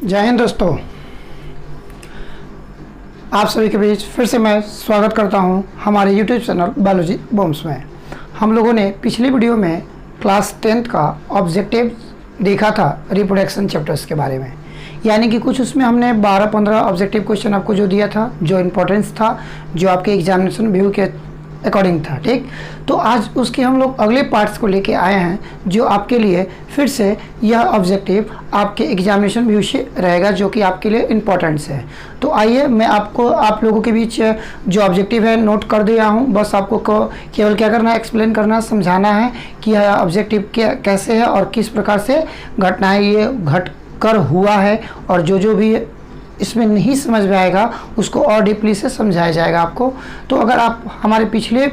जय हिंद दोस्तों, आप सभी के बीच फिर से मैं स्वागत करता हूं हमारे YouTube चैनल बायोलॉजी बॉम्ब्स में। हम लोगों ने पिछली वीडियो में क्लास 10th का ऑब्जेक्टिव देखा था रिप्रोडक्शन चैप्टर्स के बारे में, यानी कि कुछ उसमें हमने 12-15 ऑब्जेक्टिव क्वेश्चन आपको जो दिया था, जो इम्पोर्टेंस था, जो आपके एग्जामिनेशन व्यू के अकॉर्डिंग था। ठीक, तो आज उसके हम लोग अगले पार्ट्स को लेके आए हैं, जो आपके लिए फिर से यह ऑब्जेक्टिव आपके एग्जामिनेशन व्यू से रहेगा, जो कि आपके लिए इम्पोर्टेंट्स है। तो आइए मैं आपको आप लोगों के बीच जो ऑब्जेक्टिव है नोट कर दिया हूँ। बस आपको केवल क्या करना है, एक्सप्लेन करना, समझाना है कि यह ऑब्जेक्टिव कैसे है और किस प्रकार से घटनाएँ ये घट कर हुआ है, और जो भी इसमें नहीं समझ में आएगा उसको और डीपली से समझाया जाएगा आपको। तो अगर आप हमारे पिछले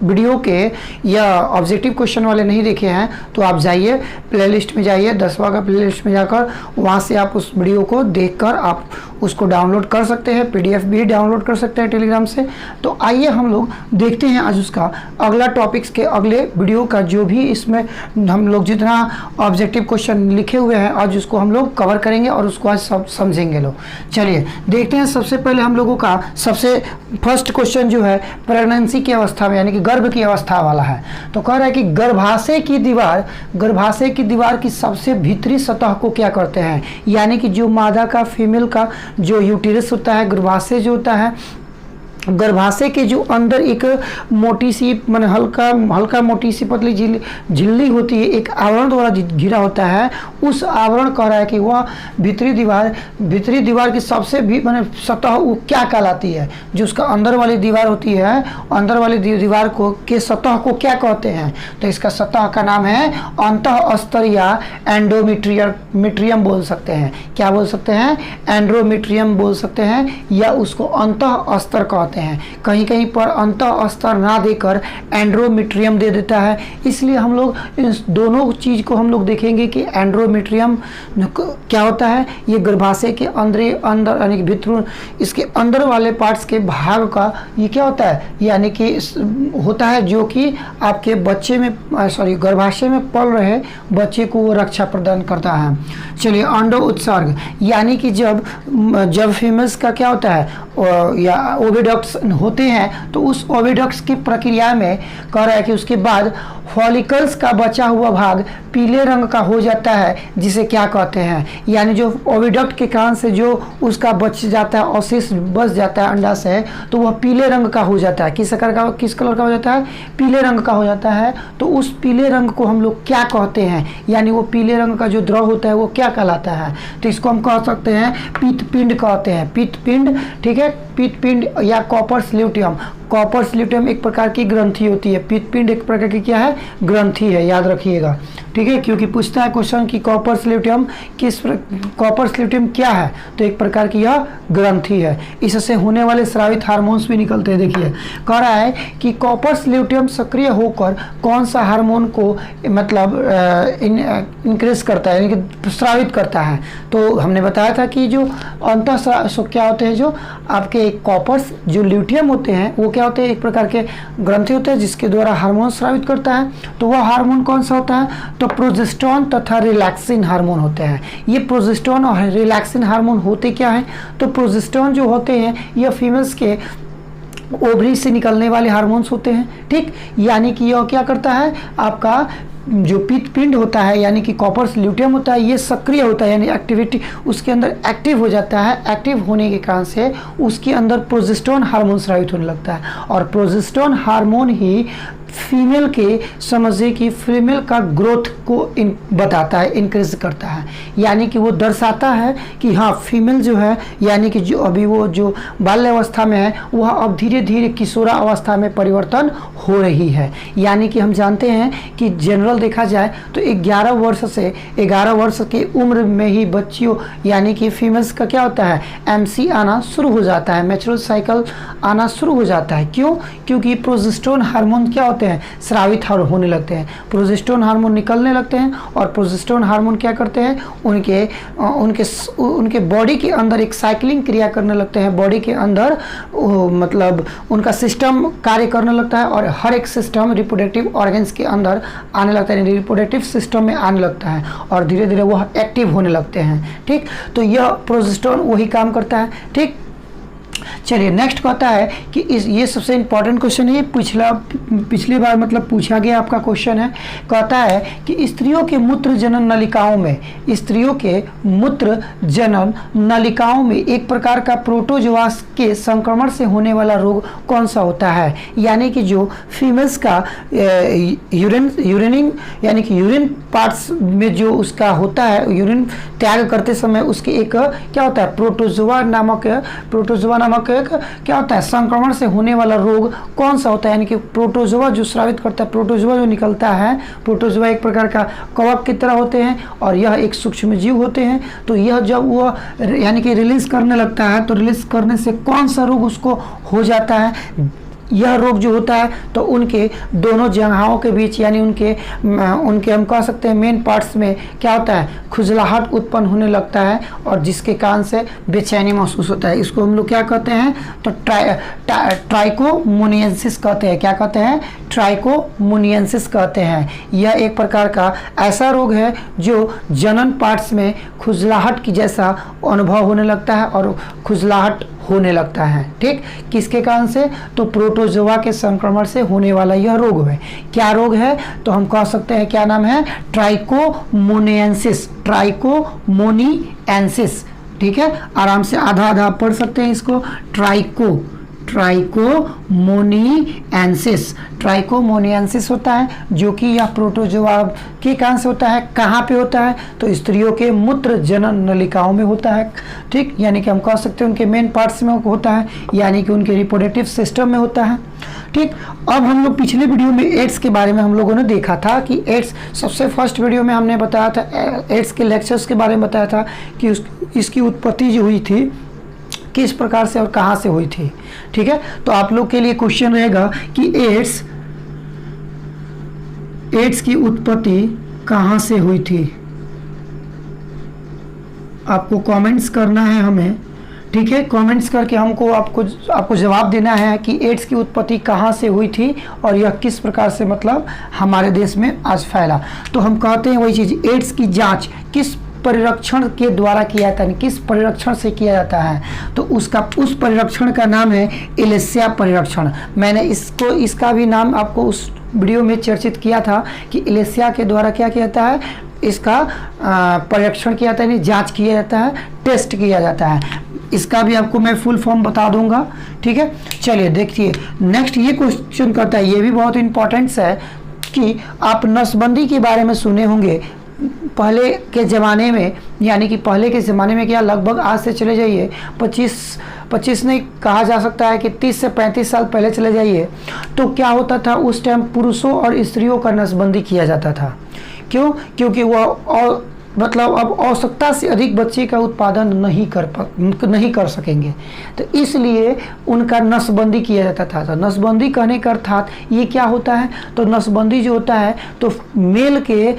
वीडियो के या ऑब्जेक्टिव क्वेश्चन वाले नहीं देखे हैं तो आप जाइए प्लेलिस्ट में, जाइए 10वां का प्लेलिस्ट में जाकर वहाँ से आप उस वीडियो को देखकर आप उसको डाउनलोड कर सकते हैं, PDF भी डाउनलोड कर सकते हैं टेलीग्राम से। तो आइए हम लोग देखते हैं आज उसका अगला टॉपिक्स के अगले वीडियो का, जो भी इसमें हम लोग जितना ऑब्जेक्टिव क्वेश्चन लिखे हुए हैं आज उसको हम लोग कवर करेंगे और उसको आज सब समझेंगे लोग। चलिए देखते हैं। सबसे पहले हम लोगों का सबसे फर्स्ट क्वेश्चन जो है प्रेगनेंसी की अवस्था में, यानी कि गर्भ की अवस्था वाला है। तो कह रहा है कि गर्भाशय की दीवार की सबसे भीतरी सतह को क्या करते हैं, यानी कि जो मादा का फीमेल का जो यूटेरस होता है, गर्भाशय जो होता है, गर्भाशय के जो अंदर एक मोटी सी माने हल्का मोटी सी पतली झिल्ली होती है, एक आवरण द्वारा घिरा होता है। उस आवरण कह रहा है कि वह भीतरी दीवार की सबसे भी माने सतह वो क्या कहलाती है, जो उसका अंदर वाली दीवार होती है, अंदर वाली दीवार को के सतह को क्या कहते हैं। तो इसका सतह का नाम है अंतःस्तर या एंडोमेट्रियम बोल सकते हैं। क्या बोल सकते हैं? एंडोमेट्रियम बोल सकते हैं, या उसको अंतःस्तर कहते हैं। कहीं कहीं पर अंतःस्तर ना देकर एंड्रोमेट्रियम दे देता है। इसलिए हम लोग इन दोनों चीज को हम लोग देखेंगे कि एंड्रोमेट्रियम क्या होता है। ये गर्भाशय के अंदर यानी कि भीतर इसके अंदर वाले पार्ट्स के भाग का ये क्या होता है, यानी कि होता है जो कि आपके बच्चे में गर्भाशय में पल रहे बच्चे को वो रक्षा प्रदान करता है। चलिए, अंडो उत्सर्ग, यानी कि जब फीमेल्स का क्या होता है या ओविडक्ट्स होते हैं, तो उस ओविडक्ट्स की प्रक्रिया में कह रहा है कि उसके बाद फॉलिकल्स का बचा हुआ भाग पीले रंग का हो जाता है, जिसे क्या कहते हैं, यानी जो ओविडक्ट के कारण से जो उसका बच जाता है, अवशेष बच जाता है अंडा से, तो वह पीले रंग का हो जाता है। किस कलर का हो जाता है? पीले रंग का हो जाता है। तो उस पीले रंग को हम लोग क्या कहते हैं, यानी वो पीले रंग का जो द्रव होता है वो क्या कहलाता है। तो इसको हम कह सकते हैं पित्तपिंड कहते हैं, पित्तपिंड। ठीक है, पित्तपिंड या कॉपर्स ल्यूटियम। कॉपर्स ल्यूटियम एक प्रकार की ग्रंथि होती है, पित्तपिंड एक प्रकार की क्या है, ग्रंथि है, याद रखिएगा। ठीक है, क्योंकि पूछता है क्वेश्चन कि कॉपर्स ल्यूटियम क्या है, तो एक प्रकार की यह ग्रंथि है। इससे होने वाले स्रावित हार्मोन्स भी निकलते हैं। देखिए, कह रहा है कि कॉपर्स ल्यूटियम सक्रिय होकर कौन सा हार्मोन को मतलब इंक्रीज करता है, यानी कि स्रावित करता है। तो हमने बताया था कि जो अंतःस्राव क्या होते हैं, जो आपके कॉपर्स जो ल्यूटियम होते हैं वो क्या होते हैं, एक प्रकार के ग्रंथि होते हैं जिसके द्वारा हार्मोन स्रावित करता है। तो वह हार्मोन कौन सा होता है, तो प्रोजेस्टेरोन तथा रिलैक्सिन हार्मोन होते हैं। ये प्रोजेस्टेरोन और रिलैक्सिन हार्मोन होते क्या हैं, तो प्रोजेस्टेरोन जो होते हैं यह फीमेल्स के ओवरी से निकलने वाले हार्मोन्स होते हैं। ठीक, यानी कि यह क्या करता है, आपका जो पित्तपिंड होता है यानी कि कॉपर्स ल्यूटियम होता है, ये सक्रिय होता है, यानी एक्टिविटी उसके अंदर एक्टिव हो जाता है। एक्टिव होने के कारण से उसके अंदर प्रोजेस्टेरोन हार्मोन स्रावित होने लगता है, और प्रोजेस्टेरोन हार्मोन ही फीमेल के समझिए कि फीमेल का ग्रोथ को बताता है, इंक्रीज करता है, यानी कि वो दर्शाता है कि हाँ फीमेल जो है, यानी कि जो अभी वो जो बाल्यावस्था में है वह अब धीरे धीरे किशोरा अवस्था में परिवर्तन हो रही है। यानी कि हम जानते हैं कि जनरल देखा जाए तो 11 वर्ष से 11 वर्ष की उम्र में ही बच्चियों यानी कि फीमेल्स का क्या होता है, MC आना शुरू हो जाता है, मैच्योर साइकिल आना शुरू हो जाता है। क्यों? क्योंकि प्रोजेस्टेरोन हार्मोन क्या होता होते हैं, स्रावित होने लगते हैं, प्रोजेस्टेरोन हार्मोन निकलने लगते हैं। और प्रोजेस्टेरोन हार्मोन क्या करते हैं, उनके बॉडी के अंदर एक साइक्लिंग क्रिया करने लगते हैं, बॉडी के अंदर मतलब उनका सिस्टम कार्य करने लगता है और हर एक सिस्टम रिप्रोडक्टिव ऑर्गन्स के अंदर आने लगता है, रिप्रोडक्टिव सिस्टम में आने लगता है और धीरे धीरे वह एक्टिव होने लगते हैं। ठीक, तो यह प्रोजेस्टेरोन वही काम करता है। ठीक, चलिए नेक्स्ट कहता है कि ये सबसे इंपॉर्टेंट क्वेश्चन है, पिछली बार मतलब पूछा गया आपका क्वेश्चन है। कहता है कि स्त्रियों के मूत्र जनन नलिकाओं में, स्त्रियों के मूत्र जनन नलिकाओं में एक प्रकार का प्रोटोजोआ के संक्रमण से होने वाला रोग कौन सा होता है। यानी कि जो फीमेल्स का यूरिनिंग यानी कि यूरिन पार्ट्स में जो उसका होता है, यूरिन त्याग करते समय उसके एक क्या होता है, प्रोटोजोआ नामक एक क्या होता है, संक्रमण से होने वाला रोग कौन सा होता है। यानी कि प्रोटोजोआ जो स्रावित करता है, प्रोटोजोआ जो निकलता है, प्रोटोजोआ एक प्रकार का कवक की तरह होते हैं और यह एक सूक्ष्म जीव होते हैं। तो यह जब वह यानी कि रिलीज करने लगता है तो रिलीज करने से कौन सा रोग उसको हो जाता है। यह रोग जो होता है तो उनके दोनों जंघाओं के बीच यानी उनके हम कह सकते हैं मेन पार्ट्स में क्या होता है, खुजलाहट उत्पन्न होने लगता है और जिसके कारण से बेचैनी महसूस होता है। इसको हम लोग क्या कहते हैं, तो ट्राइकोमोनियंसिस कहते हैं। क्या कहते हैं, ट्राइकोमोनियंसिस कहते हैं। यह एक प्रकार का ऐसा रोग है जो जनन पार्ट्स में खुजलाहट की जैसा अनुभव होने लगता है और खुजलाहट होने लगता है। ठीक, किसके कारण से, तो प्रोटोजोआ के संक्रमण से होने वाला यह रोग है। क्या रोग है, तो हम कह सकते हैं क्या नाम है, ट्राइकोमोनियंसिस, ट्राइकोमोनियंसिस। ठीक है, आराम से आधा आधा पढ़ सकते हैं इसको, ट्राइकोमोनियंसिस होता है जो कि यह प्रोटोजोआ के कारण से होता है। कहाँ पे होता है, तो स्त्रियों के मूत्र जनन नलिकाओं में होता है। ठीक, यानी कि हम कह सकते हैं उनके मेन पार्ट्स में होता है, यानी कि उनके रिप्रोडक्टिव सिस्टम में होता है। ठीक, अब हम लोग पिछले वीडियो में एड्स के बारे में हम लोगों ने देखा था कि एड्स, सबसे फर्स्ट वीडियो में हमने बताया था एड्स के लेक्चर्स के बारे में बताया था कि इसकी उत्पत्ति जो हुई थी किस प्रकार से और कहाँ से हुई थी। ठीक है, तो आप लोग के लिए क्वेश्चन रहेगा कि एड्स की उत्पत्ति कहाँ से हुई थी। आपको कमेंट्स करना है हमें। ठीक है, कमेंट्स करके आपको जवाब देना है कि एड्स की उत्पत्ति कहाँ से हुई थी और यह किस प्रकार से मतलब हमारे देश में आज फैला। तो हम कहते हैं वही चीज़, एड्स की जांच किस परिरक्षण के द्वारा किया जाता है, किस परिरक्षण से किया जाता है, तो उस परिरक्षण का नाम है इलेसिया परिरक्षण। मैंने इसका भी नाम आपको उस वीडियो में चर्चित किया था कि इलेसिया के द्वारा क्या किया जाता है, इसका परीक्षण किया जाता है, जांच किया जाता है, टेस्ट किया जाता है। इसका भी आपको मैं फुल फॉर्म बता दूंगा। ठीक है, चलिए देखिए नेक्स्ट ये क्वेश्चन करता है, ये भी बहुत इंपॉर्टेंट है कि आप नसबंदी के बारे में सुने होंगे। पहले के ज़माने में, यानी कि पहले के ज़माने में क्या, लगभग आज से चले जाइए 25 नहीं कहा जा सकता है कि 30 से 35 साल पहले चले जाइए, तो क्या होता था उस टाइम पुरुषों और स्त्रियों का नसबंदी किया जाता था। क्यों, क्योंकि वह मतलब अब आवश्यकता से अधिक बच्चे का उत्पादन नहीं कर सकेंगे, तो इसलिए उनका नसबंदी किया जाता था। तो नसबंदी कहने का अर्थात ये क्या होता है, तो नसबंदी जो होता है तो मेल के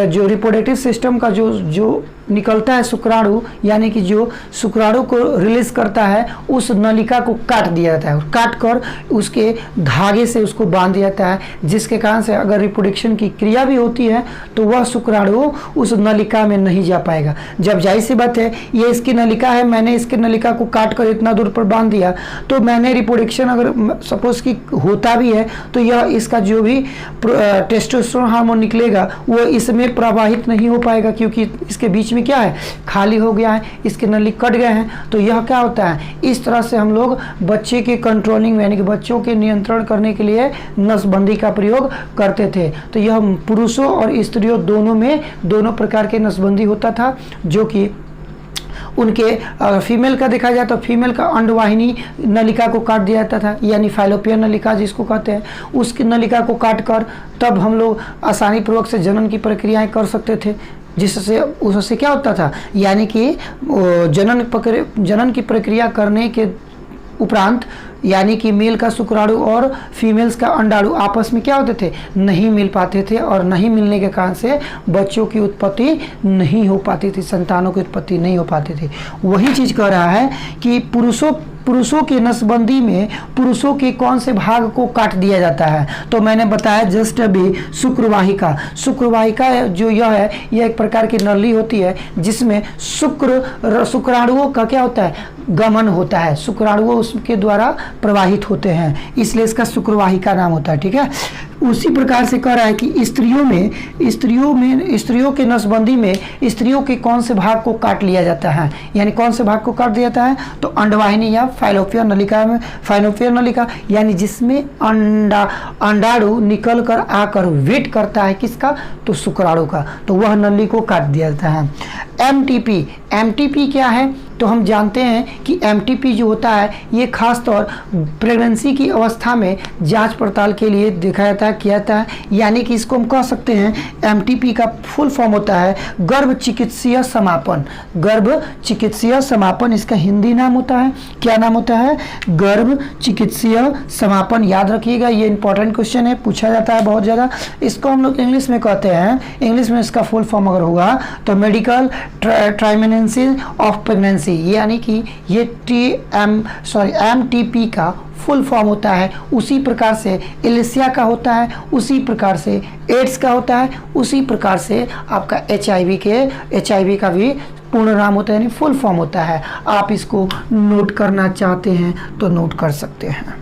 जो रिप्रोडक्टिव सिस्टम का जो निकलता है शुक्राणु, यानी कि जो शुक्राणु को रिलीज करता है उस नलिका को काट दिया जाता है और काट कर उसके धागे से उसको बांध दिया जाता है, जिसके कारण से अगर रिप्रोडक्शन की क्रिया भी होती है तो वह शुक्राणु उस नलिका में नहीं जा पाएगा। जब जाहिर सी बात है ये इसकी नलिका है, मैंने इसकी नलिका को काट कर इतना दूर पर बांध दिया, तो मैंने रिप्रोडक्शन अगर सपोज कि होता भी है तो यह इसका जो भी टेस्टोस्टेरोन हार्मोन निकलेगा वो इसमें प्रवाहित नहीं हो पाएगा, क्योंकि इसके बीच में क्या है, खाली हो गया है, इसके नली कट गए हैं। तो यह क्या होता है, इस तरह से हम लोग बच्चे के कंट्रोलिंग यानी कि बच्चों के नियंत्रण करने के लिए नसबंदी का प्रयोग करते थे। तो यह पुरुषों और स्त्रियों दोनों में दोनों प्रकार के नसबंदी होता था, जो कि उनके फीमेल का देखा जाए तो फीमेल का अंडवाहिनी नलिका को काट दिया जाता था, यानी फाइलोपियन नलिका जिसको कहते हैं, उसकी नलिका को काट कर तब हम लोग आसानी पूर्वक से जनन की प्रक्रियाएं कर सकते थे, जिससे उससे क्या होता था, यानी कि जनन की प्रक्रिया करने के उपरांत यानी कि मेल का शुक्राणु और फीमेल्स का अंडाणु आपस में क्या होते थे, नहीं मिल पाते थे, और नहीं मिलने के कारण से बच्चों की उत्पत्ति नहीं हो पाती थी, संतानों की उत्पत्ति नहीं हो पाती थी। वही चीज़ कह रहा है कि पुरुषों की नसबंदी में पुरुषों के कौन से भाग को काट दिया जाता है। तो मैंने बताया जस्ट अभी शुक्रवाहिका जो यह एक प्रकार की नली होती है जिसमें शुक्राणुओं का क्या होता है, गमन होता है, शुक्राणुओं उसके द्वारा प्रवाहित होते हैं, इसलिए इसका शुक्रवाहिका नाम होता है। ठीक है, उसी प्रकार से कह रहा है कि स्त्रियों के नसबंदी में स्त्रियों के कौन से भाग को काट लिया जाता है, यानी कौन से भाग को काट दिया जाता है, तो अंडवाहिनी या फाइलोपियन नलिका यानी जिसमें अंडाणु निकल कर आकर वेट करता है किसका, तो शुक्राणु का, तो वह नली को काट दिया जाता है। एमटीपी क्या है, तो हम जानते हैं कि एमटीपी जो होता है ये खास तौर प्रेगनेंसी की अवस्था में जांच पड़ताल के लिए देखा जाता है, किया जाता है, यानी कि इसको हम कह सकते हैं एमटीपी का फुल फॉर्म होता है गर्भ चिकित्सीय समापन, इसका हिंदी नाम होता है, क्या नाम होता है, गर्भ चिकित्सीय समापन। याद रखिएगा, ये इंपॉर्टेंट क्वेश्चन है, पूछा जाता है बहुत ज़्यादा। इसको हम लोग इंग्लिश में कहते हैं, इंग्लिश में इसका फुल फॉर्म अगर होगा तो मेडिकल ट्राइमिनेंसी ऑफ प्रेगनेंसी, यानी कि ये एमटीपी का फुल फॉर्म होता है। उसी प्रकार से एलिसिया का होता है, उसी प्रकार से एड्स का होता है, उसी प्रकार से आपका एचआईवी का भी पूर्ण नाम होता है, यानी फुल फॉर्म होता है। आप इसको नोट करना चाहते हैं तो नोट कर सकते हैं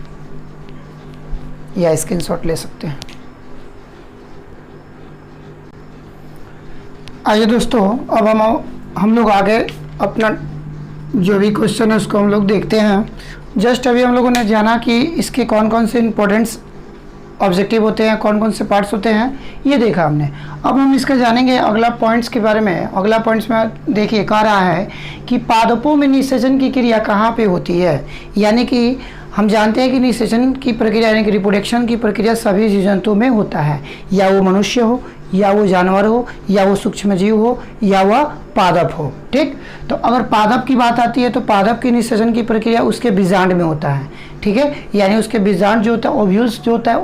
या स्क्रीनशॉट ले सकते हैं। आइए दोस्तों, अब हम लोग आगे अपना जो भी क्वेश्चन है उसको हम लोग देखते हैं। जस्ट अभी हम लोगों ने जाना कि इसके कौन कौन से इंपॉर्टेंट्स ऑब्जेक्टिव होते हैं, कौन कौन से पार्ट्स होते हैं, ये देखा हमने। अब हम इसका जानेंगे अगला पॉइंट्स के बारे में। अगला पॉइंट्स में देखिए कह रहा है कि पादपों में निषेचन की क्रिया कहाँ पे होती है, यानी कि हम जानते हैं कि निषेचन की प्रक्रिया यानी कि रिप्रोडक्शन की प्रक्रिया सभी जीव जंतुओं में होता है, या वो मनुष्य हो, या वो जानवर हो, या वो सूक्ष्मजीव हो, या वह पादप हो। ठीक, तो अगर पादप की बात आती है तो पादप की निषेचन की प्रक्रिया उसके बीजांड में होता है। ठीक है, यानी उसके बीजांड जो होता है, ओव्यूल्स जो होता है,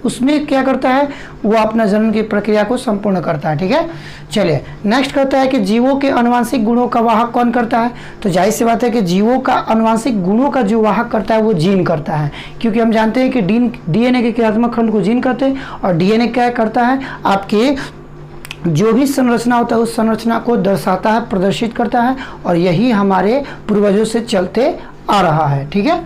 उसमें क्या करता है, वो अपना जन्म की प्रक्रिया को संपूर्ण करता है। ठीक है, चलिए नेक्स्ट करता है कि जीवों के आनुवंशिक गुणों का वाहक कौन करता है। तो जाहिर सी बात है कि जीवों का आनुवंशिक गुणों का जो वाहक करता है वो जीन करता है, क्योंकि हम जानते हैं कि डीएनए के क्रियात्मक खंड को जीन करते हैं, और डीएनए क्या करता है, आपके जो भी संरचना होता है उस संरचना को दर्शाता है, प्रदर्शित करता है, और यही हमारे पूर्वजों से चलते आ रहा है। ठीक है,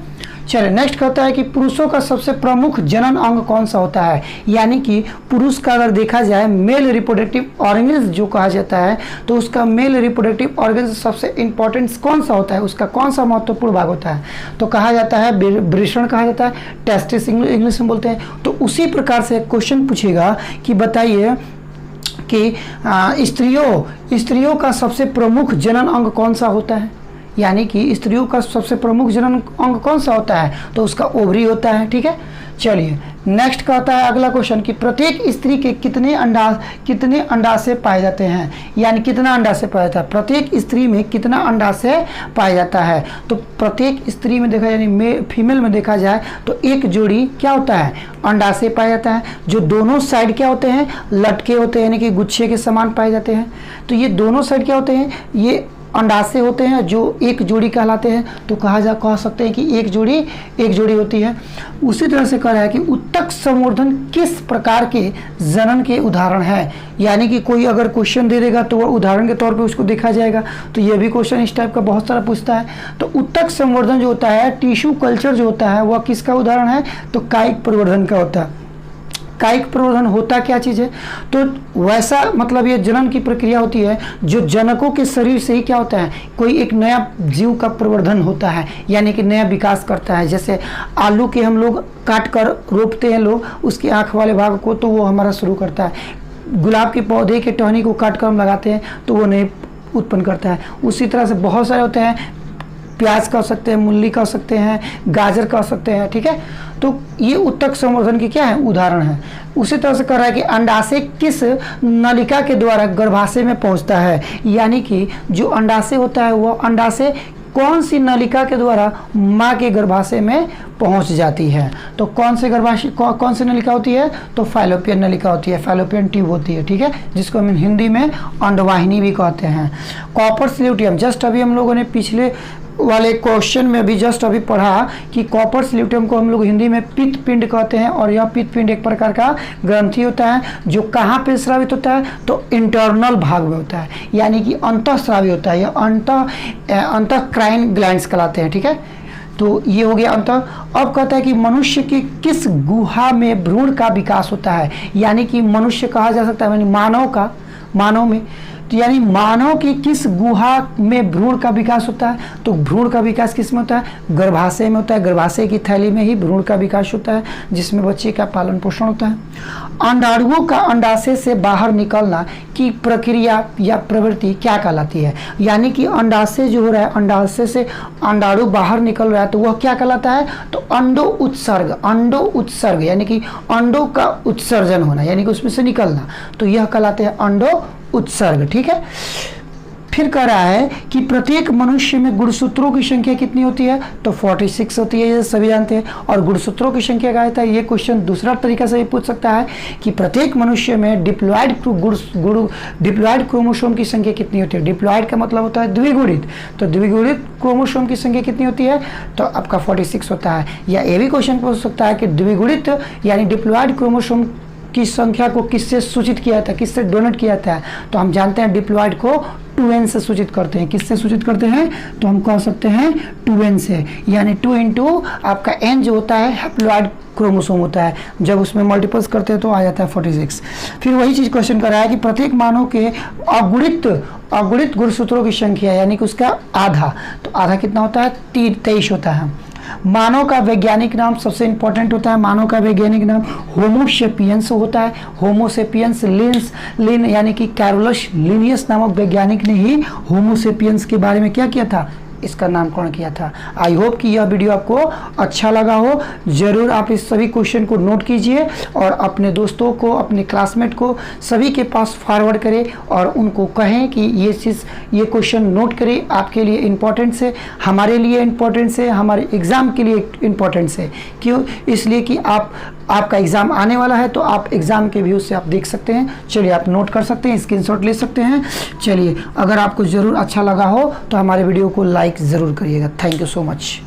चलिए नेक्स्ट कहता है कि पुरुषों का सबसे प्रमुख जनन अंग कौन सा होता है, यानी कि पुरुष का अगर देखा जाए मेल रिप्रोडक्टिव ऑर्गन्स जो कहा जाता है, तो उसका मेल रिप्रोडक्टिव ऑर्गन्स सबसे इंपॉर्टेंट कौन सा होता है, उसका कौन सा महत्वपूर्ण भाग होता है, तो कहा जाता है वृषण कहा जाता है, टेस्टिस इंग्लिश में बोलते हैं। तो उसी प्रकार से क्वेश्चन पूछेगा कि बताइए कि स्त्रियों का सबसे प्रमुख जनन अंग कौन सा होता है, यानी कि स्त्रियों का सबसे प्रमुख जनन अंग कौन सा होता है, तो उसका ओवरी होता है। ठीक है, चलिए नेक्स्ट कहता है अगला क्वेश्चन कि प्रत्येक स्त्री के कितने अंडाशय पाए जाते हैं, यानी कितना अंडाशय पाया जाता है, प्रत्येक स्त्री में कितना अंडाशय पाया जाता है। तो प्रत्येक स्त्री में देखा यानी फीमेल में देखा जाए तो एक जोड़ी क्या होता है, अंडाशय पाया जाता है, जो दोनों साइड क्या होते हैं, लटके होते हैं, यानी कि गुच्छे के समान पाए जाते हैं। तो ये दोनों साइड क्या होते हैं, ये अंडाशय होते हैं जो एक जोड़ी कहलाते हैं। तो कह सकते हैं कि एक जोड़ी होती है। उसी तरह से कह रहा है कि उत्तक संवर्धन किस प्रकार के जनन के उदाहरण है, यानी कि कोई अगर क्वेश्चन दे देगा तो वह उदाहरण के तौर पे उसको देखा जाएगा। तो यह भी क्वेश्चन इस टाइप का बहुत सारा पूछता है। तो उत्तक संवर्धन जो होता है, टिश्यू कल्चर जो होता है, वह किसका उदाहरण है, तो कायिक प्रवर्धन का होता है। कायिक प्रवर्धन होता क्या चीज़ है, तो वैसा मतलब ये जनन की प्रक्रिया होती है जो जनकों के शरीर से ही क्या होता है, कोई एक नया जीव का प्रवर्धन होता है, यानी कि नया विकास करता है। जैसे आलू के हम लोग काट कर रोपते हैं लोग, उसके आँख वाले भाग को, तो वो हमारा शुरू करता है। गुलाब के पौधे के टहनी को काट कर हम लगाते हैं तो वो नए उत्पन्न करता है। उसी तरह से बहुत सारे होते हैं, प्याज का हो सकते हैं, मूली का हो सकते हैं, गाजर का हो सकते हैं। ठीक है, तो ये उत्तक संवर्धन की क्या है, उदाहरण है। उसी तरह से कह रहा है कि अंडाशय किस नलिका के द्वारा गर्भाशय में पहुंचता है, यानी कि जो अंडाशय होता है वह अंडाशय कौन सी नलिका के द्वारा माँ के गर्भाशय में पहुंच जाती है? तो कौन सी नलिका होती है? तो फैलोपियन नलिका होती है, फैलोपियन ट्यूब होती है, ठीक है, जिसको हम हिंदी में अंडवाहिनी भी कहते हैं। कॉपर्स ल्यूटियम, जस्ट अभी हम लोगों ने पिछले वाले क्वेश्चन में भी जस्ट अभी पढ़ा कि कॉपर्स ल्यूटियम को हम लोग हिंदी में पित्त पिंड कहते हैं, और यह पित्त पिंड एक प्रकार का ग्रंथि होता है जो कहाँ पे स्रावित होता है? तो इंटरनल भाग में होता है, यानी कि अंतःस्रावी होता है। यह अंतःक्राइन ग्लैंड्स कहलाते हैं, ठीक है। तो ये हो गया अंत। अब कहता है कि मनुष्य की किस गुहा में भ्रूण का विकास होता है? यानी कि मनुष्य कहा जा सकता है, यानी मानव में, तो यानी मानव की किस गुहा में भ्रूण का विकास होता है? तो भ्रूण का विकास किस में होता है? गर्भाशय में होता है। गर्भाशय की थैली में ही भ्रूण का विकास होता है, जिसमें बच्चे का पालन पोषण होता है। अंडाणुओं का अंडाशय से बाहर निकलना की प्रक्रिया या प्रवृत्ति क्या कहलाती है? यानी कि अंडाशय जो हो रहा है, अंडाशय से अंडाणु बाहर निकल रहा है, तो वह क्या कहलाता है? तो अंडो उत्सर्ग, यानी कि अंडों का उत्सर्जन होना, यानी कि उसमें से निकलना, तो यह कहलाते हैं अंडो उत्सर्ग, ठीक है। फिर कह रहा है कि प्रत्येक मनुष्य में गुणसूत्रों की संख्या कितनी होती है? तो 46 होती है, ये सभी जानते हैं। और गुणसूत्रों की संख्या क्या है? ये क्वेश्चन दूसरा तरीका से भी पूछ सकता है कि प्रत्येक मनुष्य में डिप्लॉयड क्रोमोसोम की संख्या कितनी होती है? डिप्लॉयड का मतलब होता है द्विगुणित, तो द्विगुणित क्रोमोसोम की संख्या कितनी होती है? तो आपका 46 होता है। या ये भी क्वेश्चन पूछ सकता है कि द्विगुणित यानी डिप्लॉयड क्रोमोसोम की संख्या को किससे सूचित किया था, किससे डोनेट किया था? तो हम जानते हैं डिप्लॉयड को 2n से सूचित करते हैं। किससे सूचित करते हैं? तो हम कह सकते हैं 2n से, यानी 2 इंटू आपका n जो होता है हैप्लॉयड क्रोमोसोम होता है, जब उसमें मल्टीपल्स करते हैं तो आ जाता है 46। फिर वही चीज क्वेश्चन कर रहा है कि प्रत्येक मानव के अगुणित गुणसूत्रों की संख्या, यानी कि उसका आधा, तो आधा कितना होता है? 23 होता है। मानव का वैज्ञानिक नाम सबसे इंपॉर्टेंट होता है। मानव का वैज्ञानिक नाम होमो सेपियंस होता है। होमो सेपियंस लिन यानी कि कैरोलस लिनियस नामक वैज्ञानिक ने ही होमो सेपियंस के बारे में क्या किया था? इसका नामकरण किया था। आई होप कि यह वीडियो आपको अच्छा लगा हो। जरूर आप इस सभी क्वेश्चन को नोट कीजिए और अपने दोस्तों को, अपने क्लासमेट को, सभी के पास फॉरवर्ड करें और उनको कहें कि ये क्वेश्चन नोट करें, आपके लिए इम्पोर्टेंट है, हमारे लिए इम्पोर्टेंट है, हमारे एग्ज़ाम के लिए इम्पोर्टेंट है। क्यों? इसलिए कि आपका एग्ज़ाम आने वाला है, तो आप एग्ज़ाम के व्यू से आप देख सकते हैं। चलिए, आप नोट कर सकते हैं, स्क्रीनशॉट ले सकते हैं। चलिए, अगर आपको ज़रूर अच्छा लगा हो तो हमारे वीडियो को लाइक ज़रूर करिएगा। Thank you so much.